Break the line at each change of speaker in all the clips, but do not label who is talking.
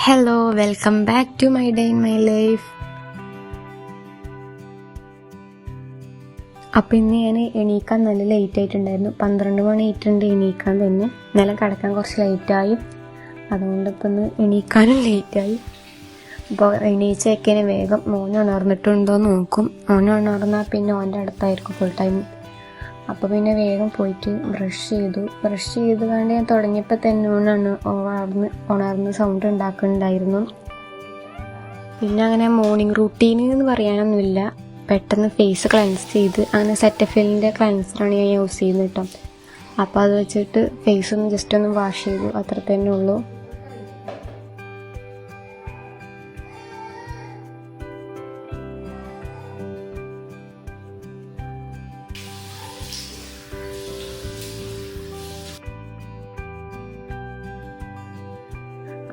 Hello, welcome back to my day in my life. അപ്പോൾ ഇന്ന് ഞാൻ എണീക്കാൻ നല്ല ലേറ്റ് ആയിട്ടുണ്ടായിരുന്നു. 12 മണി ആയിട്ടുണ്ട് എണീക്കാൻ തന്നെ. ഇന്നലെ കിടക്കാൻ കുറച്ച് ലേറ്റായി, അതുകൊണ്ട് ഇപ്പം ഇന്ന് എണീക്കാനും ലേറ്റായി. അപ്പോൾ എണീച്ചേക്കേനെ വേഗം മോനെ ഉണർന്നിട്ടുണ്ടോ എന്ന് നോക്കും. മോനെ ഉണർന്നാൽ പിന്നെ ഓൻ്റെ അടുത്തായിരിക്കും ഫുൾ ടൈം. അപ്പോൾ പിന്നെ വേഗം പോയിട്ട് ബ്രഷ് ചെയ്ത് കണ്ട് ഞാൻ തുടങ്ങിയപ്പോൾ തന്നെ ഉണർന്ന് സൗണ്ട് ഉണ്ടാക്കുന്നുണ്ടായിരുന്നു. പിന്നെ അങ്ങനെ മോർണിംഗ് റൂട്ടീൻ എന്ന് പറയാനൊന്നുമില്ല. പെട്ടെന്ന് ഫേസ് ക്ലെൻസ് ചെയ്ത് അങ്ങനെ സെറ്റഫിലിൻ്റെ ക്ലെൻസറാണ് ഞാൻ യൂസ് ചെയ്യുന്നത് കേട്ടോ. അപ്പോൾ അത് വെച്ചിട്ട് ഫേസ് ഒന്ന് ജസ്റ്റ് ഒന്ന് വാഷ് ചെയ്തു, അത്ര തന്നെ ഉള്ളൂ.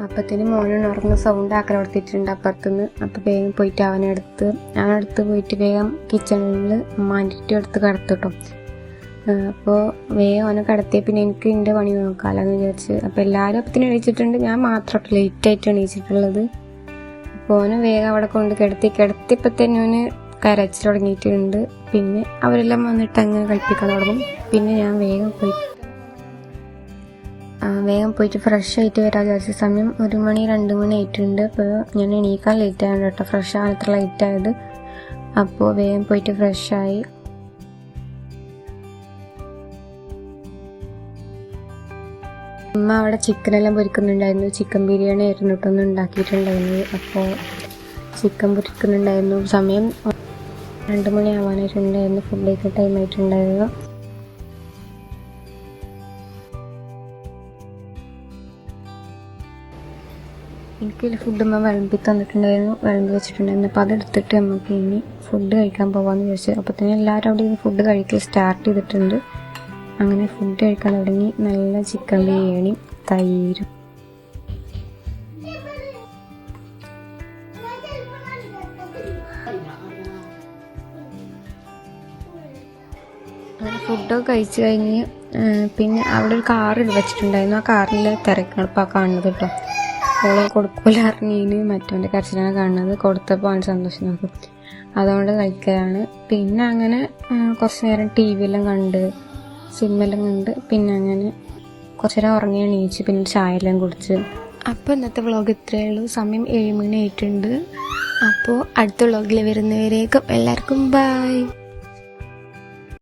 അപ്പത്തിന് മോനെ ഉണർന്ന് സൗണ്ട് ആക്കാൻ കൊടുത്തിട്ടുണ്ട് അപ്പുറത്തുനിന്ന്. അപ്പോൾ വേഗം പോയിട്ട് അവനടുത്ത് പോയിട്ട് വേഗം കിച്ചണിൽ അമ്മാൻ്റെ അടുത്ത് കിടത്തു കേട്ടോ. അപ്പോൾ വേഗം അവനെ കിടത്തിയ പിന്നെ എനിക്ക് എൻ്റെ പണി നോക്കാമല്ലോ വിചാരിച്ച്. അപ്പോൾ എല്ലാവരും അപ്പത്തിന് എണീച്ചിട്ടുണ്ട്, ഞാൻ മാത്രം ലേറ്റായിട്ട് എണീച്ചിട്ടുള്ളത്. അപ്പോൾ അവനെ വേഗം അവിടെ കൊണ്ട് കിടത്തിയപ്പോൾ തന്നെ അവന് കരച്ചിൽ തുടങ്ങിയിട്ടുണ്ട്. പിന്നെ അവരെല്ലാം വന്നിട്ട് അങ്ങനെ കളിപ്പിക്കാൻ തുടങ്ങും. പിന്നെ ഞാൻ വേഗം പോയിട്ട് ഫ്രഷ് ആയിട്ട് വരാൻ വിചാരിച്ച സമയം 1 മണി 2 മണി ആയിട്ടുണ്ട്. അപ്പോൾ ഞാൻ എണീക്കാൻ ലേറ്റ് ആയത് കേട്ടോ, ഫ്രഷ് ആകാൻ അത്ര ലേറ്റ് ആയത്. അപ്പോൾ വേഗം പോയിട്ട് ഫ്രഷായി. അമ്മ അവിടെ ചിക്കനെല്ലാം പൊരിക്കുന്നുണ്ടായിരുന്നു. ചിക്കൻ ബിരിയാണി ആയിരുന്നു കേട്ടോ ഒന്ന് ഉണ്ടാക്കിയിട്ടുണ്ടായിരുന്നത്. അപ്പോൾ ചിക്കൻ പൊരിക്കുന്നുണ്ടായിരുന്നു. സമയം 2 മണി ആവാനായിട്ടുണ്ടായിരുന്നു, ഫുഡ് കഴിക്കുന്ന ടൈം ആയിട്ടുണ്ടായിരുന്നു. എനിക്ക് ഫുഡ് അമ്മ വിളമ്പി വെച്ചിട്ടുണ്ടായിരുന്നു. അപ്പോൾ അതെടുത്തിട്ട് നമുക്ക് ഇനി ഫുഡ് കഴിക്കാൻ പോകാമെന്ന് വിചാരിച്ചു. അപ്പോൾ തന്നെ എല്ലാവരും അവിടെ നിന്ന് ഫുഡ് കഴിക്കൽ സ്റ്റാർട്ട് ചെയ്തിട്ടുണ്ട്. അങ്ങനെ ഫുഡ് കഴിക്കാൻ തുടങ്ങി. നല്ല ചിക്കൻ ബിരിയാണി, തൈരും. അങ്ങനെ ഫുഡൊക്കെ കഴിച്ച് കഴിഞ്ഞ് പിന്നെ അവിടെ ഒരു കാർ വെച്ചിട്ടുണ്ടായിരുന്നു. ആ കാറിൽ തിരക്കെടുപ്പാണ് കാണുന്നത് കേട്ടോ. ഓളെ കൊടുക്കൂല അറിഞ്ഞീന് മറ്റവൻ്റെ കരച്ചിലാണ് കാണുന്നത്. കൊടുത്തപ്പോൾ അവന് സന്തോഷം നോക്കും, അതുകൊണ്ട് കഴിക്കലാണ്. പിന്നെ അങ്ങനെ കുറച്ച് നേരം ടി വിയെല്ലാം കണ്ട് സിനിമയെല്ലാം കണ്ട് പിന്നെ അങ്ങനെ കുറച്ച് നേരം ഉറങ്ങി എണീച്ച് പിന്നെ ചായ എല്ലാം കുടിച്ച്. അപ്പോൾ ഇന്നത്തെ വ്ളോഗ് ഇത്രയേ ഉള്ളൂ. സമയം 7 മണി ആയിട്ടുണ്ട്. അപ്പോൾ അടുത്ത വ്ളോഗിൽ വരുന്നവരേക്കും എല്ലാവർക്കും ബൈ.